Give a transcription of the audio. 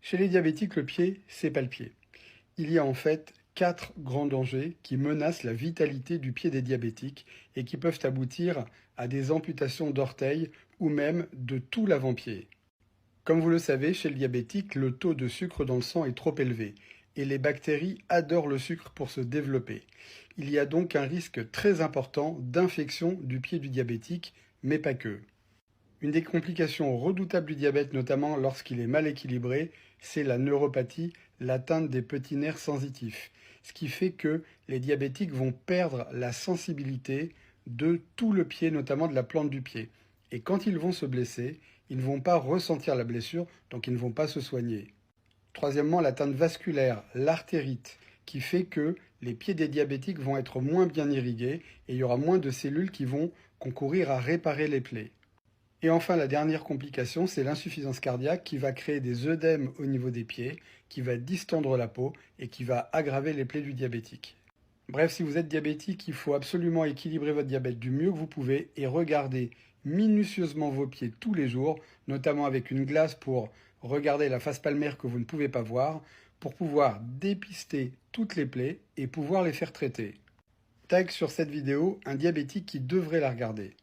Chez les diabétiques, le pied, c'est pas le pied. Il y a en fait 4 grands dangers qui menacent la vitalité du pied des diabétiques et qui peuvent aboutir à des amputations d'orteils ou même de tout l'avant-pied. Comme vous le savez, chez le diabétique, le taux de sucre dans le sang est trop élevé et les bactéries adorent le sucre pour se développer. Il y a donc un risque très important d'infection du pied du diabétique, mais pas que. Une des complications redoutables du diabète, notamment lorsqu'il est mal équilibré, c'est la neuropathie, l'atteinte des petits nerfs sensitifs. Ce qui fait que les diabétiques vont perdre la sensibilité de tout le pied, notamment de la plante du pied. Et quand ils vont se blesser, ils ne vont pas ressentir la blessure, donc ils ne vont pas se soigner. Troisièmement, l'atteinte vasculaire, l'artérite, qui fait que les pieds des diabétiques vont être moins bien irrigués et il y aura moins de cellules qui vont concourir à réparer les plaies. Et enfin, la dernière complication, c'est l'insuffisance cardiaque qui va créer des œdèmes au niveau des pieds, qui va distendre la peau et qui va aggraver les plaies du diabétique. Bref, si vous êtes diabétique, il faut absolument équilibrer votre diabète du mieux que vous pouvez et regarder minutieusement vos pieds tous les jours, notamment avec une glace pour regarder la face palmaire que vous ne pouvez pas voir, pour pouvoir dépister toutes les plaies et pouvoir les faire traiter. Tag sur cette vidéo un diabétique qui devrait la regarder.